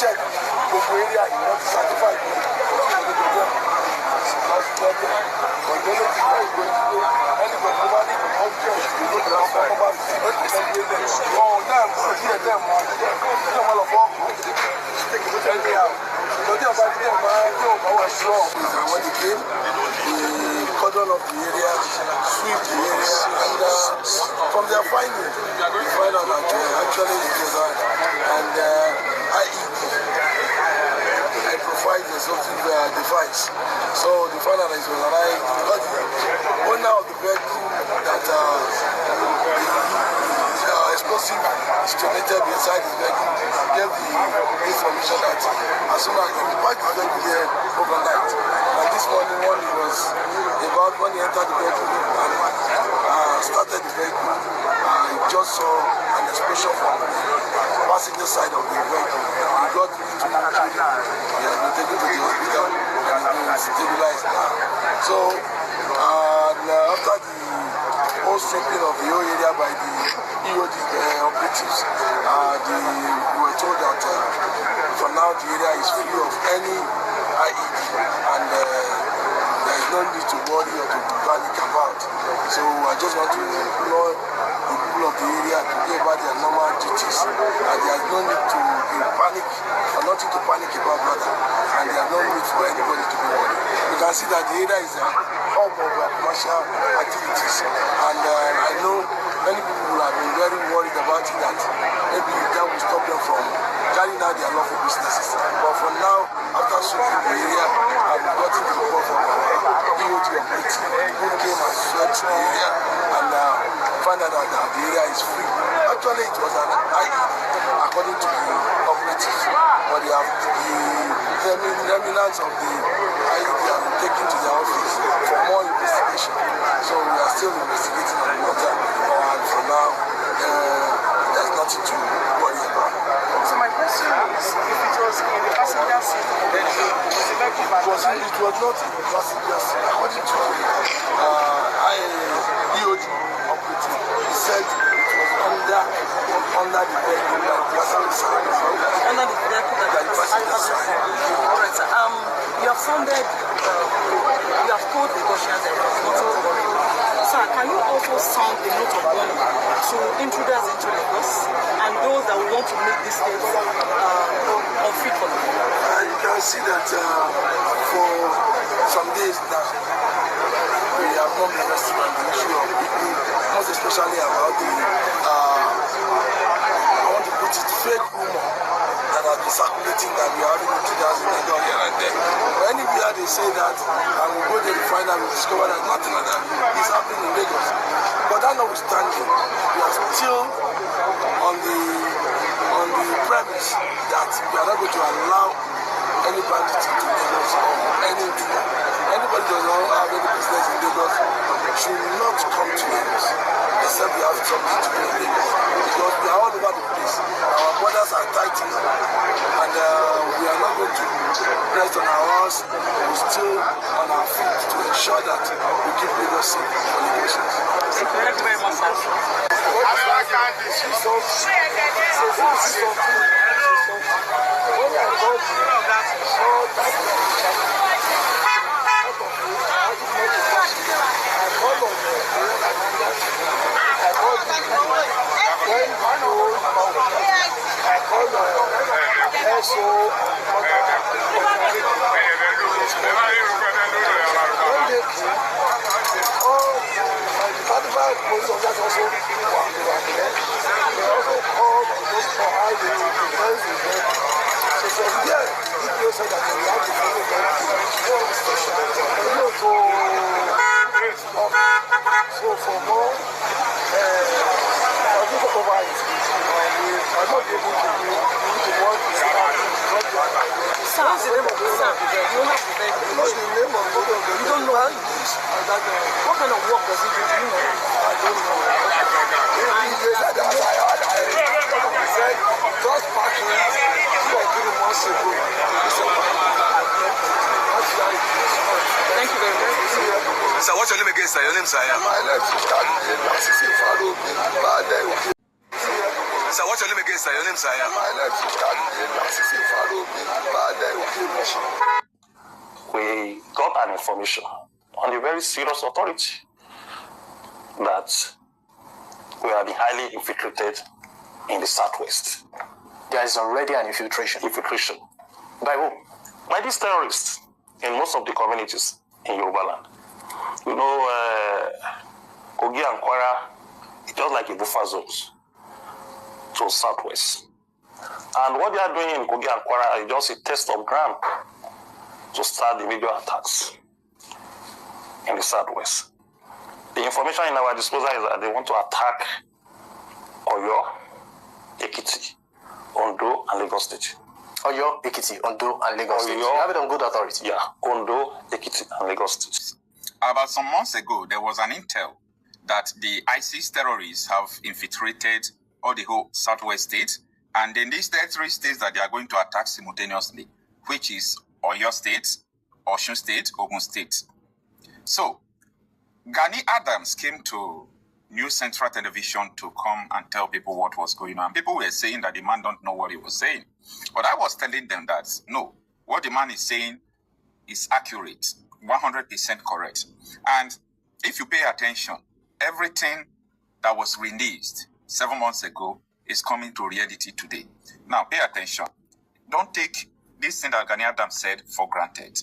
check gbogbo area yìí wọ́n ti certify pé when he came, the cordon of the area, sweep the area, and from their findings, we find out that actually it was and I provide the explosive device. So the final is when I got the owner of the vehicle that explosive is detonated inside the vehicle, gave the information that as soon as he parked the vehicle there overnight, and this morning when he was about when he entered the vehicle and started the vehicle, he just saw an explosion from the passenger side of the vehicle. He got into the injury, he has been taken to the hospital and is being stabilized now. So after the whole sweeping of the whole area by the EOD operatives, we were told that for now the area is free of any IED and there is no need to worry or to panic about. So I just want to implore the people of the area to go about their normal duties, and there is no need to be panic or nothing to panic about, brother, and there is no need for anybody to be worried. You can see that the area is a hub of commercial activities, and I know many people have been very worried about it, that maybe that will stop them from carrying out their lawful businesses. But for now, after sweeping the area, I've gotten the report from EOD operative who came and swept the area and found out that the area is free. Actually, it was an IE according to the operatives, but they have the remnants of the IE have been taken to their office for more investigation. So we are still investigating on the matter, and for now, there's nothing to worry about. So my question is, if it was in the passenger seat, then it was not in the passenger seat. According to EOD operative, he said it was under the vehicle, like passenger side. Under the vehicle, like the passenger side. Alright, sir. You have sounded, you have told the Russians that it's not to worry. Sir, can you also sound a note of warning to intruders into Lagos and those that want to make this state unfit for them? You can see that for some days now, we have not been resting on the issue of people, most especially about the, I want to put it, fake rumor that has been circulating that we are having intruders in Lagos here and there. But anywhere they say that, and we go there to find out, we discover that nothing like that is happening in Lagos. But that notwithstanding, we are still on the premise that we are not going to allow any bandits into Lagos or any intruder. Anybody does not have any business in Lagos should not come to Lagos except they have something to do in Lagos, because we are all over the place. Our borders are tightened and we are not going to rest on our horse. We're still on our feet to ensure that we keep Lagos safe for Lagosians. Thank you very much, sir. What kind of work does he do? Do you know? I don't know. He said, just parking 2 or 3 months ago. Thank you very much. Sir, what's your name again, sir? Your name, sir? My name is Assisi Farouk. Sir, what's your name again, sir? Your name, sir? My name is Assisi Farouk. We got an information on a very serious authority that we have been highly infiltrated in the southwest. There is already an infiltration. Infiltration. By whom? By these terrorists in most of the communities in Yoruba land. You know, Kogi and Kwara, it's just like a buffer zones to southwest. And what they are doing in Kogi and Kwara is just a test of ground to start the major attacks in the southwest. The information in our disposal is that they want to attack Oyo, Ekiti, Ondo, and Lagos State. Oyo, Ekiti, Ondo, and Lagos State. Oyo, You have it on good authority. Yeah, Ondo, Ekiti, and Lagos State. About some months ago, there was an intel that the ISIS terrorists have infiltrated all the whole southwest states, and then these 3 states that they are going to attack simultaneously, which is Oyo State, Osun State, Ogun State. So, Gani Adams came to New Central Television to come and tell people what was going on. People were saying that the man don't know what he was saying. But I was telling them that, no, what the man is saying is accurate, 100% correct. And if you pay attention, everything that was released 7 months ago is coming to reality today. Now, pay attention. Don't take this thing that Gani Adams said for granted.